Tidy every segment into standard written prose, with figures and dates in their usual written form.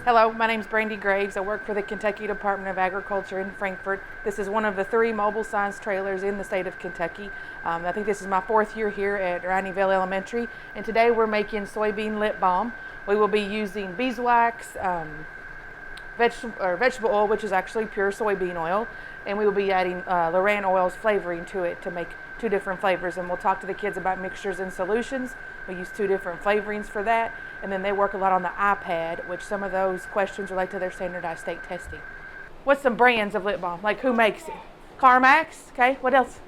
Hello, my name is Brandy Graves. I work for the Kentucky Department of Agriculture in Frankfort. This is one of the 3 mobile science trailers in the state of Kentucky. I think this is my 4th year here at Rineyville Elementary, and today we're making soybean lip balm. We will be using beeswax, vegetable oil, which is actually pure soybean oil, and we will be adding Rineyville oil's flavoring to it to make 2 different flavors. And we'll talk to the kids about mixtures and solutions. We use 2 different flavorings for that, and then they work a lot on the iPad, which some of those questions relate to their standardized state testing. What's some brands of lip balm? Like who makes it? Carmax. Okay. What else?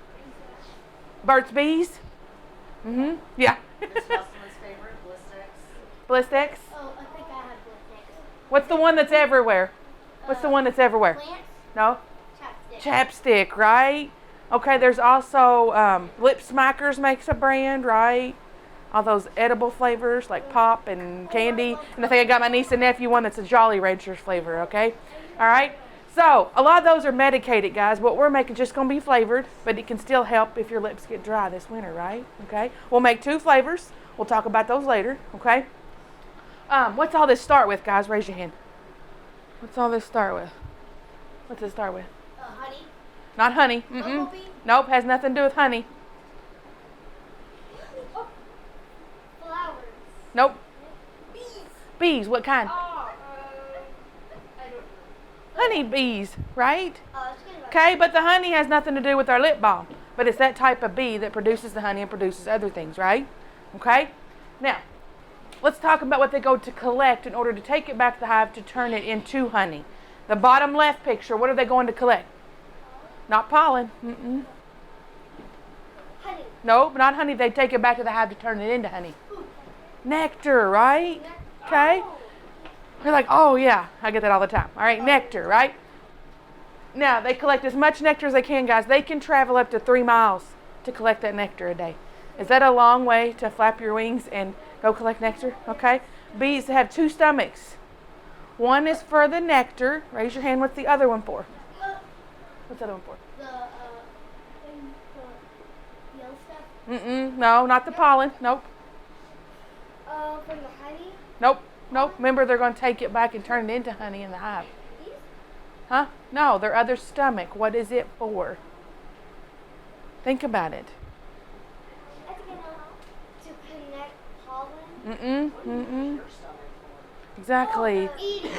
Burt's Bees. Yeah. This customer's favorite, Blistex. Blistex. Oh, I think I have Blistex. What's the one that's everywhere? What's the one that's everywhere? Plants? No. Chapstick. Chapstick, right? Okay, there's also Lip Smackers makes a brand, right? All those edible flavors like pop and candy. And I think I got my niece and nephew one that's a Jolly Ranchers flavor, okay? All right? So, a lot of those are medicated, guys. What we're making is just going to be flavored, but it can still help if your lips get dry this winter, right? Okay? We'll make 2 flavors. We'll talk about those later, okay? What's all this start with, guys? Raise your hand. What's all this start with? What's it start with? Honey. Not honey. Bumblebee? Nope, has nothing to do with honey. Oh. Flowers. Nope. Bees. Bees, what kind? I don't know. Honey bees, right? It's good. Okay, but the honey has nothing to do with our lip balm. But it's that type of bee that produces the honey and produces other things, right? Okay? Now, let's talk about what they go to collect in order to take it back to the hive to turn it into honey. The bottom left picture, what are they going to collect? Not pollen. Honey. No, not honey. They take it back to the hive to turn it into honey. Nectar, right? Okay? You're like, oh yeah, I get that all the time. All right, nectar, right? Now, they collect as much nectar as they can, guys. They can travel up to 3 miles to collect that nectar a day. Is that a long way to flap your wings and go collect nectar? Okay? Bees have 2 stomachs. One is for the nectar. Raise your hand. What's the other one for? What's the other one for? The yellow stuff. No, not the pollen. Nope. From the honey. Nope. Remember, they're going to take it back and turn it into honey in the hive. Bees? Huh? No, their other stomach. What is it for? Think about it. I think I know. To connect pollen. Exactly. Eating.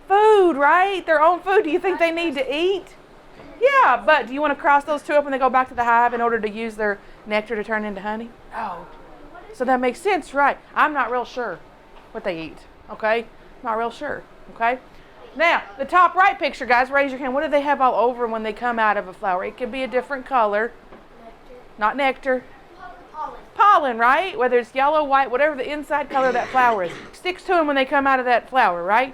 Food, right? Their own food. Do you think they need to eat? Yeah, but do you want to cross those 2 up when they go back to the hive in order to use their nectar to turn into honey? No. So that makes sense, right? I'm not real sure what they eat, okay? Not real sure, okay? Now, the top right picture, guys, raise your hand. What do they have all over when they come out of a flower? It could be a different color. Nectar. Not nectar. Pollen. Pollen, right? Whether it's yellow, white, whatever the inside color of that flower is. Sticks to them when they come out of that flower, right?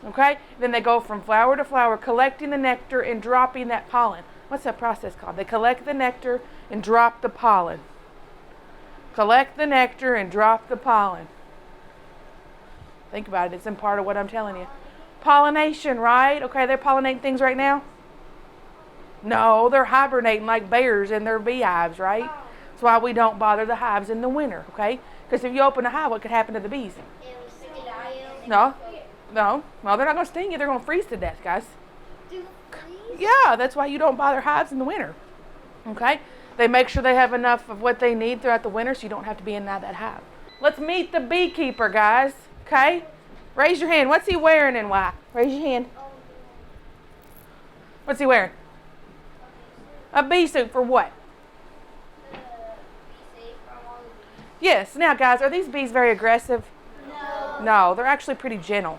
Okay? Then they go from flower to flower, collecting the nectar and dropping that pollen. What's that process called? They collect the nectar and drop the pollen. Collect the nectar and drop the pollen. Think about it. It's in part of what I'm telling you. Pollination, right? Okay, they're pollinating things right now? No, they're hibernating like bears in their beehives, right? That's why we don't bother the hives in the winter, okay? Because if you open a hive, what could happen to the bees? No, they're not going to sting you. They're going to freeze to death, guys. Yeah, that's why you don't bother hives in the winter, okay? They make sure they have enough of what they need throughout the winter so you don't have to be in and out of that hive. Let's meet the beekeeper, guys, okay? Raise your hand. What's he wearing and why? Raise your hand. What's he wearing? A bee suit for what? Yes. Now, guys, are these bees very aggressive? No, they're actually pretty gentle,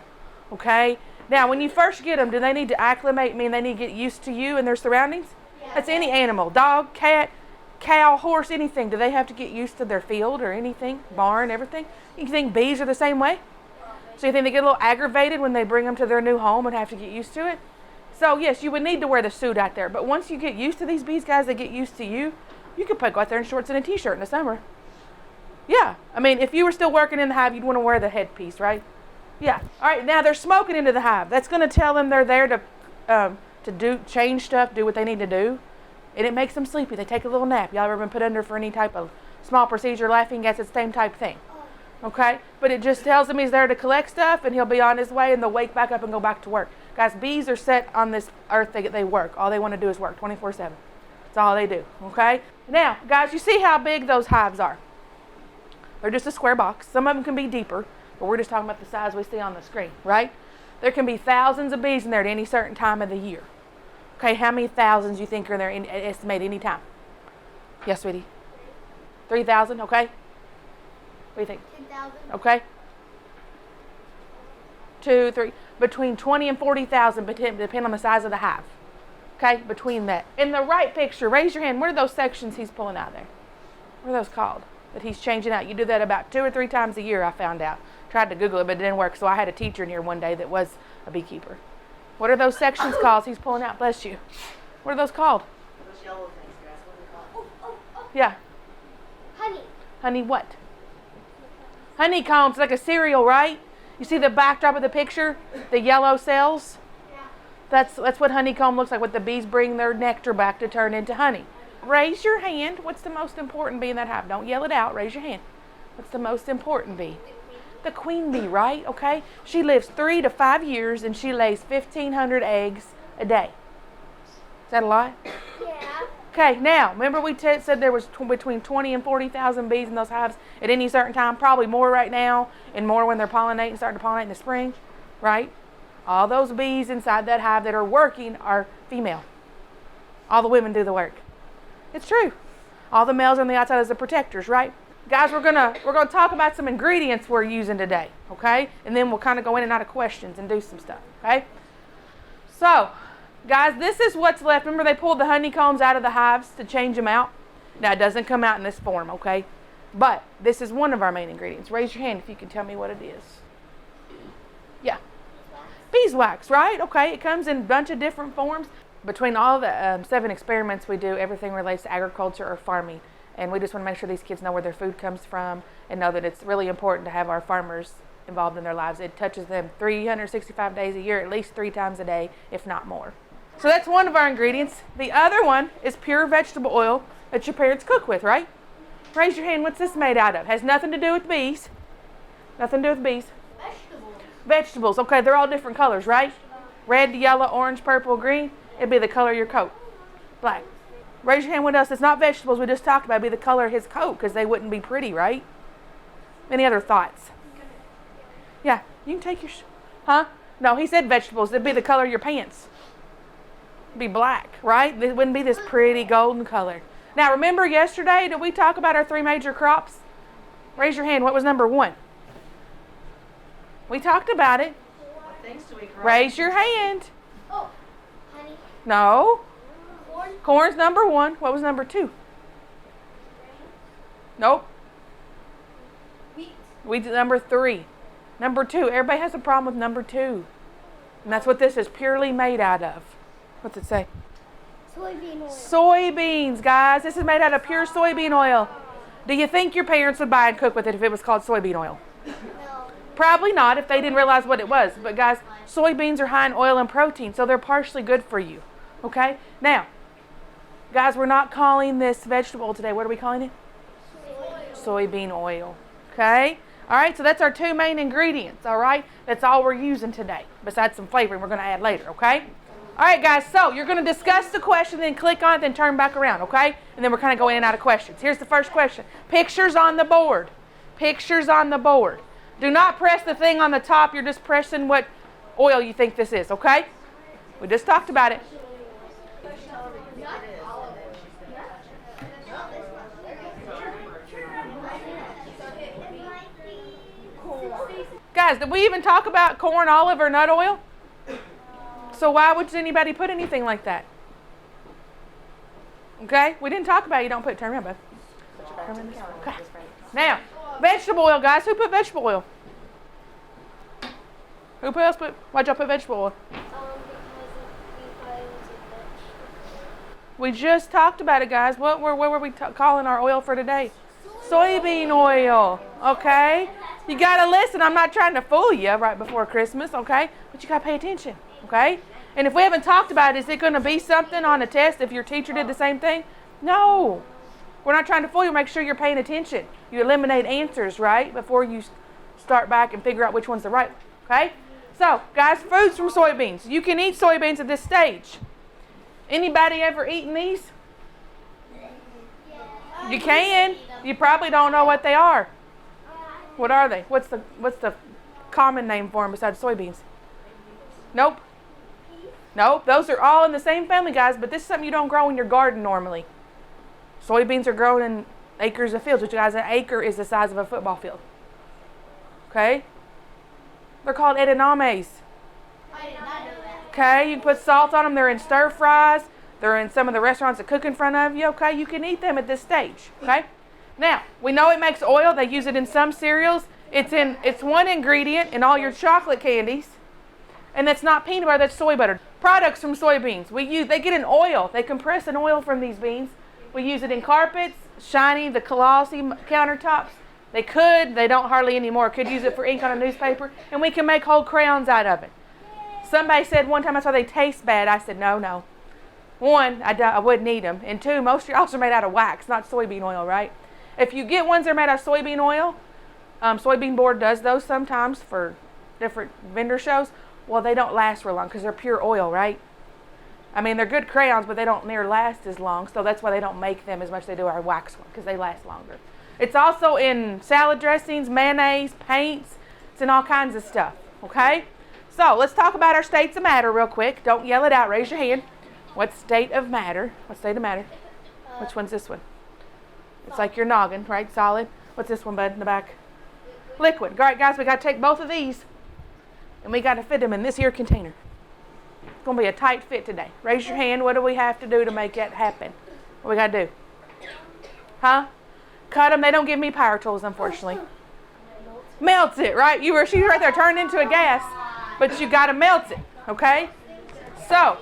okay? Now, when you first get them, do they need to acclimate, mean they need to get used to you and their surroundings? Yeah. That's any animal, dog, cat, cow, horse, anything. Do they have to get used to their field or anything, barn, everything? You think bees are the same way? So you think they get a little aggravated when they bring them to their new home and have to get used to it? So, yes, you would need to wear the suit out there. But once you get used to these bees, guys, they get used to you. You could go out there in shorts and a T-shirt in the summer. Yeah. I mean, if you were still working in the hive, you'd want to wear the headpiece, right? Yeah. All right. Now they're smoking into the hive. That's going to tell them they're there to change stuff, do what they need to do. And it makes them sleepy. They take a little nap. Y'all ever been put under for any type of small procedure, laughing gas, it's the same type thing. Okay? But it just tells him he's there to collect stuff and he'll be on his way and they'll wake back up and go back to work. Guys, bees are set on this earth, they work. All they want to do is work 24/7. That's all they do. Okay? Now, guys, you see how big those hives are. They're just a square box. Some of them can be deeper, but we're just talking about the size we see on the screen, right? There can be thousands of bees in there at any certain time of the year. Okay, how many thousands do you think are there estimate any time? Yes, sweetie? 3,000, okay? What do you think? 10,000. Okay? 2, 3, between 20 and 40,000, depending on the size of the hive. Okay, between that. In the right picture, raise your hand. What are those sections he's pulling out there? What are those called that he's changing out? You do that about 2 or 3 times a year, I found out. Tried to Google it, but it didn't work, so I had a teacher in here one day that was a beekeeper. What are those sections called he's pulling out? Bless you. What are those called? Those yellow things, guys, what do we call it? Yeah. Honey. Honey what? Honeycombs, like a cereal, right? You see the backdrop of the picture? The yellow cells? Yeah. That's what honeycomb looks like, what the bees bring their nectar back to turn into honey. Raise your hand. What's the most important bee in that hive? Don't yell it out. Raise your hand. What's the most important bee? The queen bee, right? Okay. She lives 3 to 5 years and she lays 1,500 eggs a day. Is that a lot? Yeah. Okay, now, remember we said there was between 20 and 40,000 bees in those hives at any certain time, probably more right now and more when they're pollinating, starting to pollinate in the spring, right? All those bees inside that hive that are working are female. All the women do the work. It's true. All the males are on the outside as the protectors, right? Guys, we're gonna talk about some ingredients we're using today, okay? And then we'll kind of go in and out of questions and do some stuff, okay? So, guys, this is what's left. Remember they pulled the honeycombs out of the hives to change them out? Now, it doesn't come out in this form, okay? But this is one of our main ingredients. Raise your hand if you can tell me what it is. Yeah. Beeswax, right? Okay, it comes in a bunch of different forms. Between all the 7 experiments we do, everything relates to agriculture or farming. And we just want to make sure these kids know where their food comes from and know that it's really important to have our farmers involved in their lives. It touches them 365 days a year, at least 3 times a day, if not more. So that's one of our ingredients. The other one is pure vegetable oil that your parents cook with, right? Raise your hand. What's this made out of? Has nothing to do with bees. Nothing to do with bees. Vegetables. Vegetables. Okay, they're all different colors, right? Red, yellow, orange, purple, green. It'd be the color of your coat. Black. Raise your hand. What else? It's not vegetables we just talked about. It'd be the color of his coat because they wouldn't be pretty, right? Any other thoughts? Yeah, you can take your... Huh? No, he said vegetables. It'd be the color of your pants. It'd be black, right? It wouldn't be this pretty golden color. Now, remember yesterday, did we talk about our 3 major crops? Raise your hand. What was number 1? We talked about it. What things do we grow? Raise your hand. Oh, honey. No. Corn. Corn's number 1. What was number 2? Nope. Wheat. We did number 3. Number 2. Everybody has a problem with number 2. And that's what this is purely made out of. What's it say? Soybean oil. Soybeans, guys. This is made out of pure soybean oil. Do you think your parents would buy and cook with it if it was called soybean oil? No. Probably not if they didn't realize what it was. But guys, soybeans are high in oil and protein, so they're partially good for you. Okay? Now, guys, we're not calling this vegetable oil today. What are we calling it? Soybean oil. Okay? All right, so that's our 2 main ingredients, all right? That's all we're using today, besides some flavoring we're going to add later, okay? All right, guys, so you're going to discuss the question, then click on it, then turn back around, okay? And then we're kind of going in and out of questions. Here's the first question. Pictures on the board. Pictures on the board. Do not press the thing on the top. You're just pressing what oil you think this is, okay? We just talked about it. Guys, did we even talk about corn, olive, or nut oil? So why would anybody put anything like that? Okay? We didn't talk about it. You don't put it. Turn around, bud. Okay. Now, vegetable oil, guys. Who put vegetable oil? Who else put? Why'd y'all put vegetable oil? Because it was a vegetable. We just talked about it, guys. What were we calling our oil for today? Soybean oil. Okay? You got to listen. I'm not trying to fool you right before Christmas, okay? But you got to pay attention, okay? And if we haven't talked about it, is it going to be something on a test if your teacher did the same thing? No. We're not trying to fool you. Make sure you're paying attention. You eliminate answers, right, before you start back and figure out which one's the right one, okay? So, guys, foods from soybeans. You can eat soybeans at this stage. Anybody ever eaten these? You can. You probably don't know what they are. What are they? What's the common name for them besides soybeans? Nope. Nope. Those are all in the same family, guys, but this is something you don't grow in your garden normally. Soybeans are grown in acres of fields, which, guys, an acre is the size of a football field. Okay? They're called edamames. I did not know that. Okay? You can put salt on them. They're in stir fries. They're in some of the restaurants that cook in front of you. Okay? You can eat them at this stage. Okay? Now, we know it makes oil. They use it in some cereals. It's one ingredient in all your chocolate candies. And that's not peanut butter, that's soy butter. Products from soybeans. They get an oil. They compress an oil from these beans. We use it in carpets, shiny, the glossy countertops. They don't hardly anymore. Could use it for ink on a newspaper. And we can make whole crayons out of it. Somebody said one time I saw they taste bad. I said, no. One, I wouldn't eat them. And two, most of yours are made out of wax, not soybean oil, right? If you get ones that are made out of soybean oil, Soybean Board does those sometimes for different vendor shows. Well, they don't last real long because they're pure oil, right? I mean, they're good crayons, but they don't near last as long. So that's why they don't make them as much as they do our wax one, because they last longer. It's also in salad dressings, mayonnaise, paints. It's in all kinds of stuff, okay? So let's talk about our states of matter real quick. Don't yell it out. Raise your hand. What state of matter? What state of matter? Which one's this one? It's like your noggin, right? Solid. What's this one, bud, in the back? Liquid. All right, guys, we got to take both of these, and we got to fit them in this here container. It's going to be a tight fit today. Raise your hand. What do we have to do to make that happen? What we got to do? Huh? Cut them. They don't give me power tools, unfortunately. Melts it, right? She's right there turned into a gas, but you got to melt it, okay? So,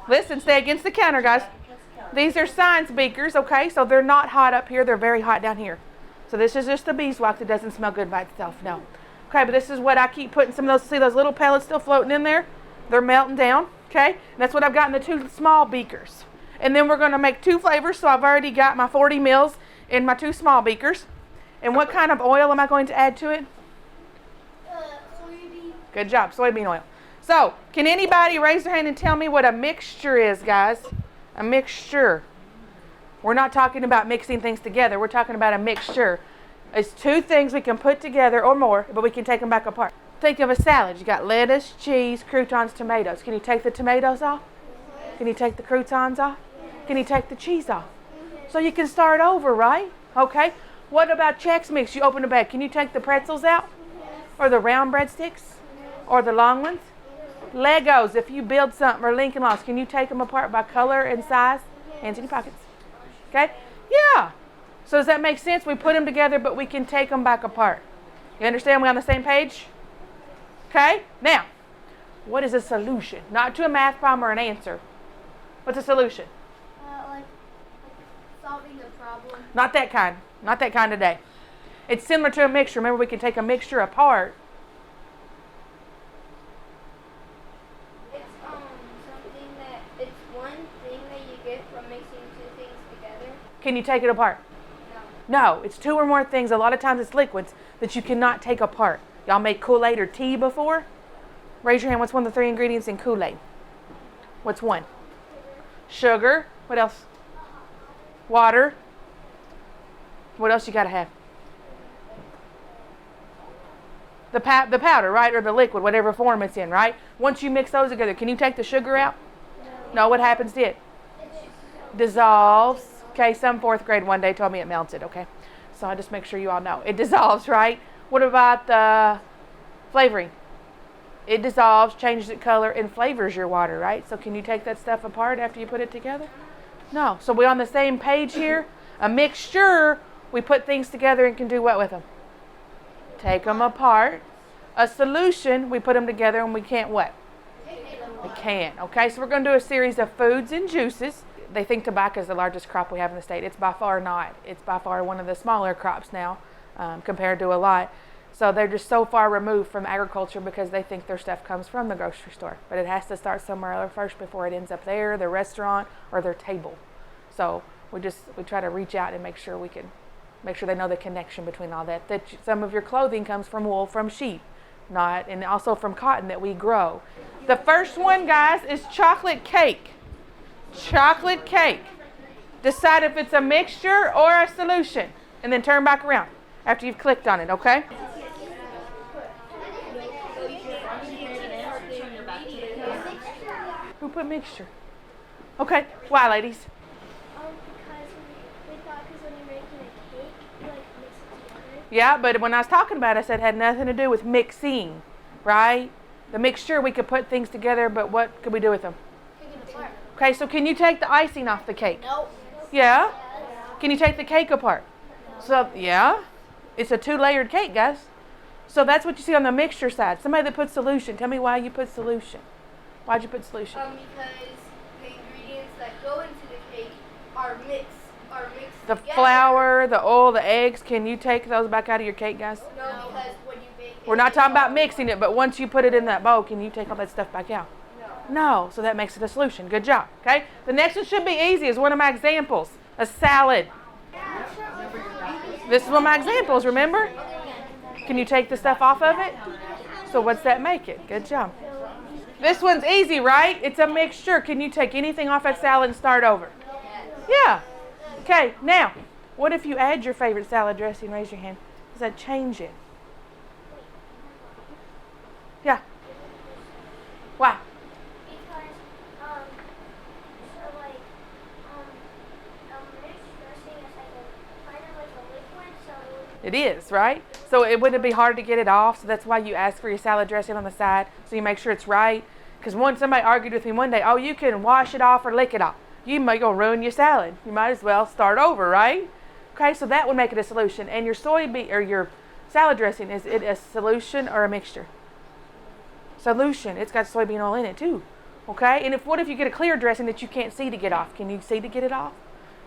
listen, stay against the counter, guys. These are science beakers, okay? So they're not hot up here. They're very hot down here. So this is just the beeswax that doesn't smell good by itself, no. Okay, but this is what I keep putting some of those, see those little pellets still floating in there? They're melting down, okay? And that's what I've got in the two small beakers. And then we're going to make two flavors, so I've already got my 40 mils in my two small beakers. And what kind of oil am I going to add to it? Soybean. Good job, soybean oil. So, can anybody raise their hand and tell me what a mixture is, guys? A mixture. We're not talking about mixing things together. We're talking about a mixture. It's two things we can put together or more, but we can take them back apart. Think of a salad. You got lettuce, cheese, croutons, tomatoes. Can you take the tomatoes off? Can you take the croutons off? Can you take the cheese off? So you can start over, right? Okay. What about Chex Mix? You open the bag. Can you take the pretzels out? Or the round breadsticks? Or the long ones? Legos. If you build something, or Lincoln Logs, can you take them apart by color and size? Hands in your pockets. Okay? Yeah. So does that make sense? We put them together, but we can take them back apart. You understand? We on the same page? Okay? Now, what is a solution? Not to a math problem or an answer. What's a solution? Like solving the problem. Not that kind. Not that kind today. It's similar to a mixture. Remember, we can take a mixture apart. It's something that it's one thing that you get from mixing two things together. Can you take it apart? No, it's two or more things. A lot of times it's liquids that you cannot take apart. Y'all made Kool-Aid or tea before? Raise your hand. What's one of the three ingredients in Kool-Aid? What's one? Sugar. What else? Water. What else you got to have? The powder, right? Or the liquid, whatever form it's in, right? Once you mix those together, can you take the sugar out? No, what happens to it? Dissolves. Okay, some fourth grade one day told me it melted, okay? So I just make sure you all know. It dissolves, right? What about the flavoring? It dissolves, changes its color, and flavors your water, right? So can you take that stuff apart after you put it together? No. So we on the same page here? A mixture, we put things together and can do what with them? Take them apart. A solution, we put them together and we can't what? We can't. Okay, so we're going to do a series of foods and juices. They think tobacco is the largest crop we have in the state. It's by far not. It's by far one of the smaller crops now compared to a lot. So they're just so far removed from agriculture because they think their stuff comes from the grocery store. But it has to start somewhere first before it ends up there, their restaurant, or their table. So we try to reach out and make sure they know the connection between all that. That some of your clothing comes from wool from sheep, and also from cotton that we grow. The first one, guys, is chocolate cake. Chocolate cake. Decide if it's a mixture or a solution, and then turn back around after you've clicked on it, okay? Who put mixture? Okay, why, ladies? Because we thought when you're making a cake, you like mix it together. Yeah, but when I was talking about it, I said it had nothing to do with mixing, right? The mixture, we could put things together, but what could we do with them? Take it apart. Okay, so can you take the icing off the cake? Nope. Yeah? Can you take the cake apart? So, yeah. It's a 2-layered cake, guys. So that's what you see on the mixture side. Somebody that put solution. Tell me why you put solution. Why'd you put solution? Because the ingredients that go into the cake are mixed The together. flour, the oil, the eggs. Can you take those back out of your cake, guys? No, because when you bake it, We're not talking about mixing it, but once you put it in that bowl, can you take all that stuff back out? No, so that makes it a solution. Good job. Okay? The next one should be easy. Is one of my examples. A salad. This is one of my examples, remember? Can you take the stuff off of it? So what's that make it? Good job. This one's easy, right? It's a mixture. Can you take anything off that salad and start over? Yeah. Okay, now, what if you add your favorite salad dressing? Raise your hand. Does that change it? Yeah. Why? Because, mixed dressing is kind of like a liquid, so. It is, right? So it wouldn't be hard to get it off. So that's why you ask for your salad dressing on the side, so you make sure it's right. Because somebody argued with me one day, oh, you can wash it off or lick it off. You're going to ruin your salad. You might as well start over, right? Okay, so that would make it a solution. And your your salad dressing, is it a solution or a mixture? Solution. It's got soybean oil in it too. Okay? And what if you get a clear dressing that you can't see to get off? Can you see to get it off?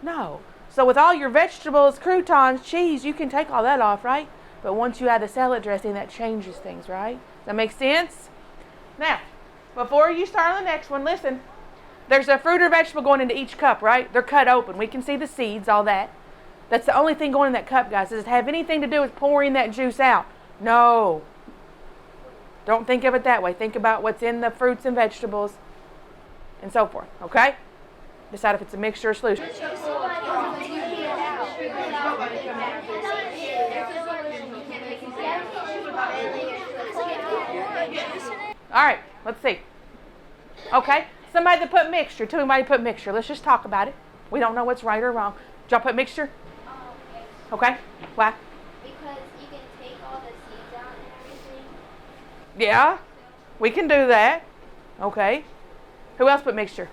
No. So with all your vegetables, croutons, cheese, you can take all that off, right? But once you add the salad dressing, that changes things, right? Does that make sense? Now, before you start on the next one, listen. There's a fruit or vegetable going into each cup, right? They're cut open. We can see the seeds, all that. That's the only thing going in that cup, guys. Does it have anything to do with pouring that juice out? No. Don't think of it that way. Think about what's in the fruits and vegetables and so forth, okay? Decide if it's a mixture or solution. All right, let's see. Okay, somebody that put mixture. Tell me why you put mixture. Let's just talk about it. We don't know what's right or wrong. Did y'all put mixture? Yes. Okay, why? Because you can take all the seeds out and everything. Yeah, we can do that. Okay. Who else put mixture?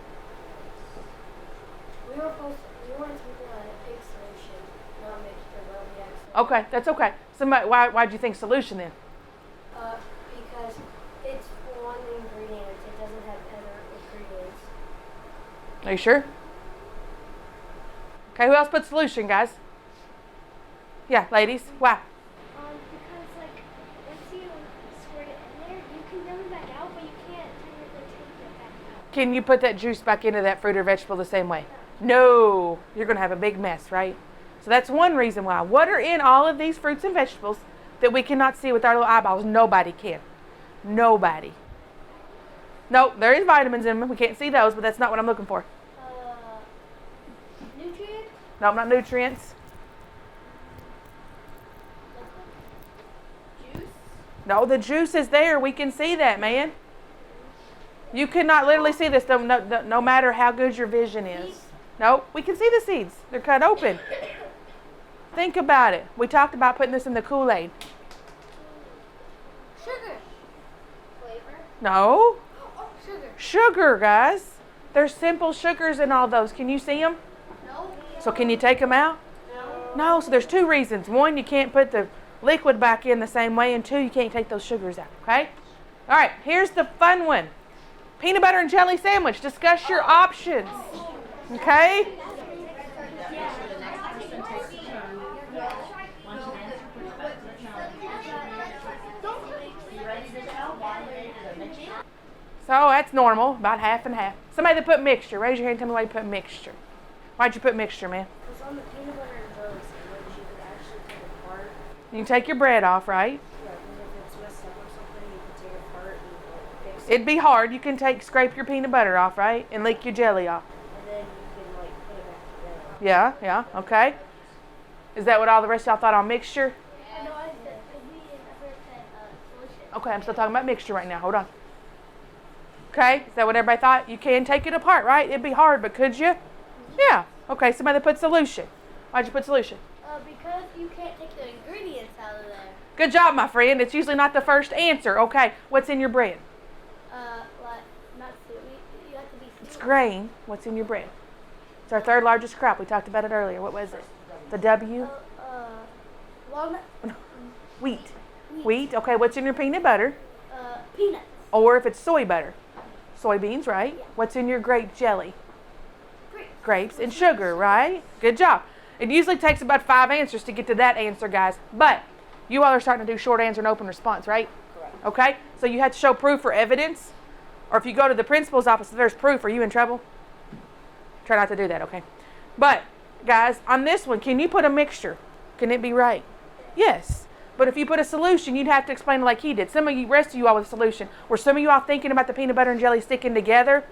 We wanted to make a big solution, not mixture, but we actually. Okay, that's okay. Why'd you think solution then? Because it's one ingredient, it doesn't have other ingredients. Are you sure? Okay, who else put solution, guys? Yeah, ladies. Why? Because once you squirt it in there, you can rub it back out, but you can't technically take it back out. Can you put that juice back into that fruit or vegetable the same way? No. You're going to have a big mess, right? So that's one reason why. What are in all of these fruits and vegetables that we cannot see with our little eyeballs? Nobody can. Nobody. No, there is vitamins in them. We can't see those, but that's not what I'm looking for. Nutrients? No, not nutrients. Juice? No, the juice is there. We can see that, man. You cannot literally see this no matter how good your vision is. No, we can see the seeds. They're cut open. Think about it. We talked about putting this in the Kool-Aid. Sugar. Flavor? No. Oh, sugar. Sugar, guys. There's simple sugars in all those. Can you see them? No. So can you take them out? No. No, so there's two reasons. One, you can't put the liquid back in the same way, and two, you can't take those sugars out, okay? All right, here's the fun one. Peanut butter and jelly sandwich. Discuss your options, okay? So that's normal, about half and half. Somebody that put mixture. Raise your hand and tell me why you put mixture. Why'd you put mixture, man? Because on the peanut butter and toast, which you could actually take apart. You can take your bread off, right? Yeah, because if it's messed up or something, you can take it apart and fix it. It'd be hard. You can scrape your peanut butter off, right? And lick your jelly off. And then you can like put it back together. Yeah, okay. Is that what all the rest of y'all thought on mixture? No, I said, we never said solution. Okay, I'm still talking about mixture right now. Hold on. Okay, is that what everybody thought? You can take it apart, right? It'd be hard, but could you? Yeah. Okay, somebody put solution. Why'd you put solution? Because you can't take the ingredients out of there. Good job, my friend. It's usually not the first answer. Okay, what's in your bread? Like, not sweet. You have to be sweet. It's grain. What's in your bread? It's our third largest crop. We talked about it earlier. What was it? The W? Walnut. Wheat. Wheat. Okay, what's in your peanut butter? Peanuts. Or if it's soy butter. Soybeans, right? Yeah. What's in your grape jelly? Grapes. Grapes and sugar, right? Good job. It usually takes about 5 answers to get to that answer, guys. But you all are starting to do short answer and open response, right? Correct. Okay? So you have to show proof or evidence. Or if you go to the principal's office, if there's proof, are you in trouble? Try not to do that, okay? But, guys, on this one, can you put a mixture? Can it be right? Yes. But if you put a solution, you'd have to explain it like he did. Some of you, rest of you all with a solution. Were some of you all thinking about the peanut butter and jelly sticking together?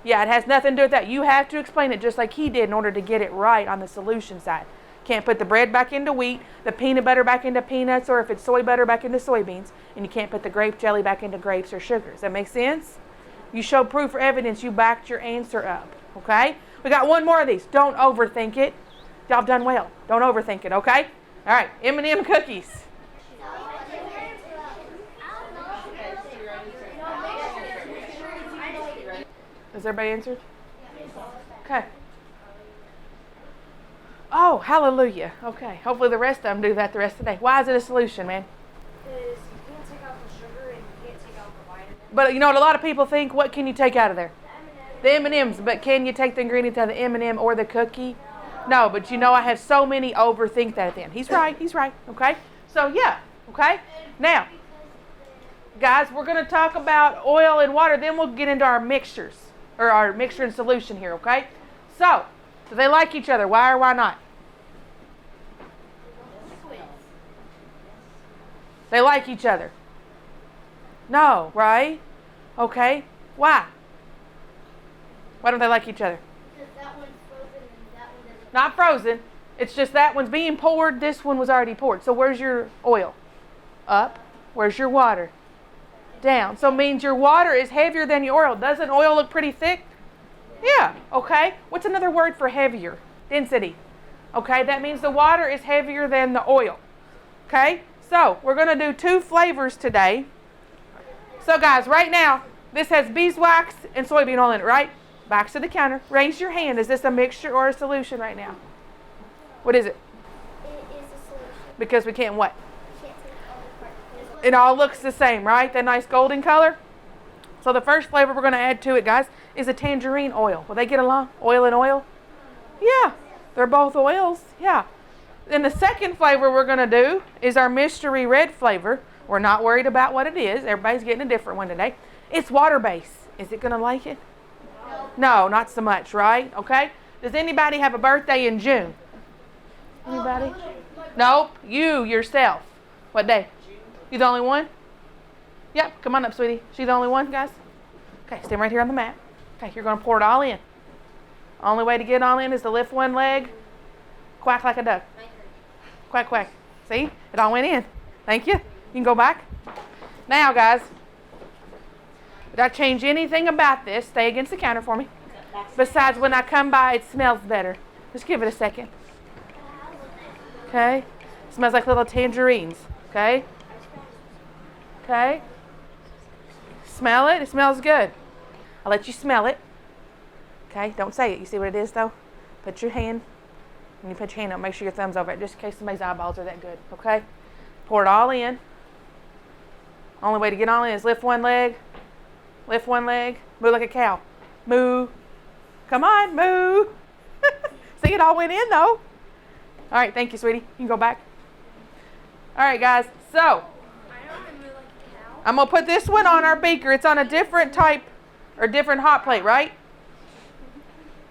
Yeah, it has nothing to do with that. You have to explain it just like he did in order to get it right on the solution side. Can't put the bread back into wheat, the peanut butter back into peanuts, or if it's soy butter back into soybeans, and you can't put the grape jelly back into grapes or sugars. That make sense? You show proof or evidence, you backed your answer up. Okay? We got one more of these. Don't overthink it. Y'all have done well. Don't overthink it, okay? All right, M&M cookies. Has everybody answered? Okay. Oh, hallelujah. Okay. Hopefully the rest of them do that the rest of the day. Why is it a solution, man? Because you can't take out the sugar and you can't take out the vitamin. But you know what a lot of people think? What can you take out of there? The M&Ms. But can you take the ingredients out of the M&M or the cookie? No, but you know I have so many overthink that at the end. He's right. He's right. Okay? So, yeah. Okay? Now, guys, we're going to talk about oil and water. Then we'll get into our mixtures. Or our mixture and solution here, okay? So, do they like each other? Why or why not? They like each other. No, right? Okay. Why? Why don't they like each other? Because that one's frozen and that one isn't. Not frozen. It's just that one's being poured. This one was already poured. So where's your oil? Up. Where's your water? Down. So it means your water is heavier than your oil. Doesn't oil look pretty thick? Yeah. Okay. What's another word for heavier? Density. Okay. That means the water is heavier than the oil. Okay. So we're going to do 2 flavors today. So guys, right now, this has beeswax and soybean oil in it, right? Backs to the counter. Raise your hand. Is this a mixture or a solution right now? What is it? It is a solution. Because we can't what? You can't take all the parts. It all looks the same, right? That nice golden color. So the first flavor we're going to add to it, guys, is a tangerine oil. Will they get along? Oil and oil? Yeah. They're both oils. Yeah. Then the second flavor we're going to do is our mystery red flavor. We're not worried about what it is. Everybody's getting a different one today. It's water-based. Is it going to like it? No, not so much, right? Okay. Does anybody have a birthday in June? Anybody? Nope. You yourself. What day? You the only one? Yep. Come on up, sweetie. She the only one, guys? Okay, stand right here on the mat. Okay, you're going to pour it all in. Only way to get it all in is to lift one leg. Quack like a duck. Quack, quack. See? It all went in. Thank you. You can go back. Now, guys, did I change anything about this? Stay against the counter for me. Besides, when I come by, it smells better. Just give it a second. Okay? It smells like little tangerines. Okay? Okay? Smell it? It smells good. I'll let you smell it. Okay? Don't say it. You see what it is, though? Put your hand. When you put your hand up, make sure your thumb's over it, just in case somebody's eyeballs are that good. Okay? Pour it all in. Only way to get all in is lift one leg. Lift one leg. Moo like a cow. Moo. Come on, moo. See, it all went in, though. All right, thank you, sweetie. You can go back. All right, guys. So, I'm going to put this one on our beaker. It's on a different type or different hot plate, right?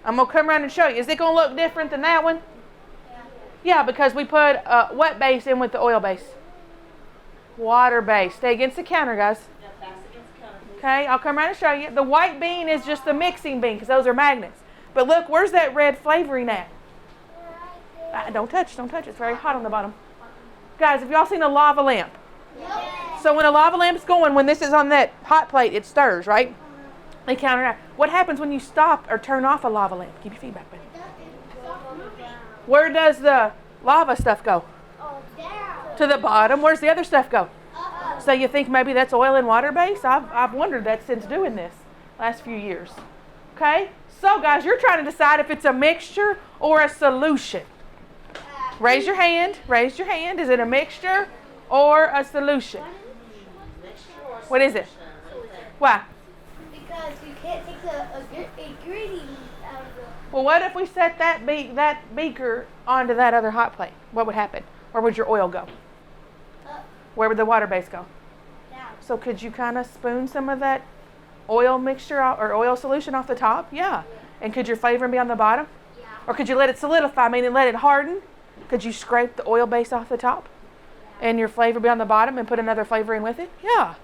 I'm going to come around and show you. Is it going to look different than that one? Yeah, because we put what base in with the oil base? Water base. Stay against the counter, guys. Okay, I'll come around and show you. The white bean is just the mixing bean because those are magnets. But look, where's that red flavoring at? Don't touch. It's very hot on the bottom. Guys, have y'all seen a lava lamp? Yes. So when a lava lamp's going, when this is on that hot plate, it stirs, right? They counter out. What happens when you stop or turn off a lava lamp? Keep your feedback, baby. Where does the lava stuff go? Down. To the bottom. Where's the other stuff go? Up. So you think maybe that's oil and water base? I've wondered that since doing this last few years. Okay? So guys, you're trying to decide if it's a mixture or a solution. Raise your hand. Raise your hand. Is it a mixture or a solution? What is it? Why? Because you can't take the ingredient out of the... Well, what if we set that beaker onto that other hot plate? What would happen? Where would your oil go? Up. Where would the water base go? Down. So could you kind of spoon some of that oil mixture out, or oil solution off the top? Yeah. And could your flavoring be on the bottom? Yeah. Or could you let it solidify, meaning let it harden? Could you scrape the oil base off the top? And your flavor be on the bottom and put another flavor in with it? Yeah.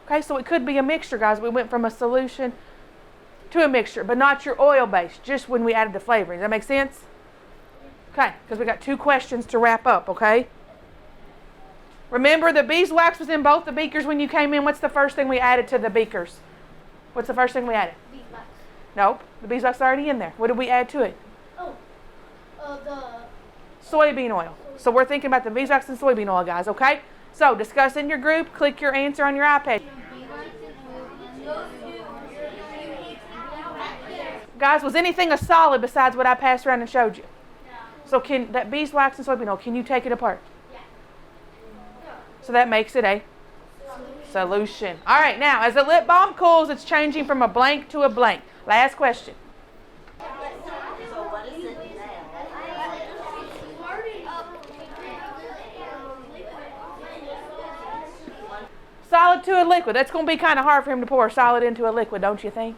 Okay, so it could be a mixture, guys. We went from a solution to a mixture, but not your oil base, just when we added the flavoring. Does that make sense? Okay, because we got 2 questions to wrap up, okay? Remember, the beeswax was in both the beakers when you came in. What's the first thing we added to the beakers? What's the first thing we added? Beeswax. Nope, the beeswax is already in there. What did we add to it? The... Soybean oil. So we're thinking about the beeswax and soybean oil, guys, okay? So discuss in your group. Click your answer on your iPad. Guys, was anything a solid besides what I passed around and showed you? So can that beeswax and soybean oil, can you take it apart? So that makes it a solution. All right, now as the lip balm cools, it's changing from a blank to a blank. Last question. Solid to a liquid. That's going to be kind of hard for him to pour solid into a liquid, don't you think?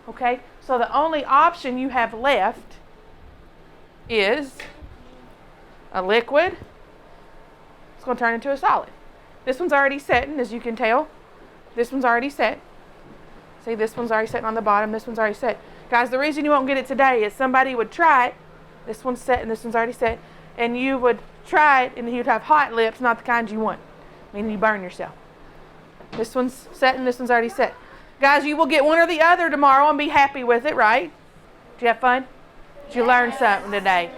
Okay, so the only option you have left is a liquid. It's going to turn into a solid. This one's already setting, as you can tell. This one's already set. See, this one's already setting on the bottom. This one's already set. Guys, the reason you won't get it today is somebody would try it. This one's set and this one's already set. And you would try it and you'd have hot lips, not the kind you want. Meaning you burn yourself. This one's set and this one's already set. Guys, you will get one or the other tomorrow and be happy with it, right? Did you have fun? Did you learn something today?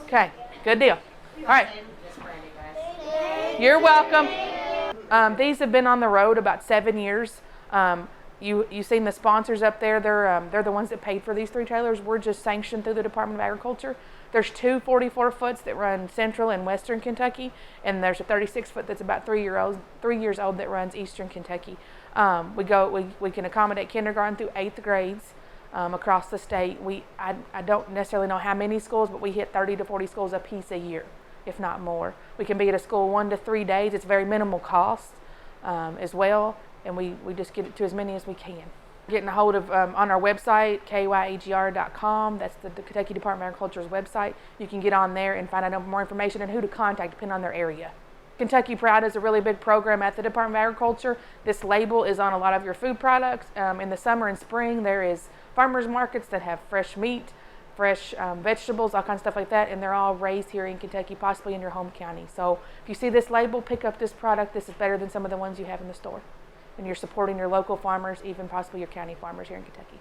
Okay, good deal. All right. You're welcome. These have been on the road about 7 years. You've seen the sponsors up there. They're the ones that paid for these 3 trailers. We're just sanctioned through the Department of Agriculture. There's 2 44-foots that run central and western Kentucky, and there's a 36-foot that's about 3 years old that runs eastern Kentucky. We can accommodate kindergarten through 8th grades across the state. I don't necessarily know how many schools, but we hit 30 to 40 schools a piece a year, if not more. We can be at a school 1 to 3 days. It's very minimal cost as well, and we just get it to as many as we can. Getting a hold of on our website, kyagr.com. That's the Kentucky Department of Agriculture's website. You can get on there and find out more information and who to contact depending on their area. Kentucky Proud is a really big program at the Department of Agriculture. This label is on a lot of your food products. In the summer and spring, there is farmers markets that have fresh meat, fresh vegetables, all kinds of stuff like that, and they're all raised here in Kentucky, possibly in your home county. So if you see this label, pick up this product. This is better than some of the ones you have in the store. And you're supporting your local farmers, even possibly your county farmers here in Kentucky.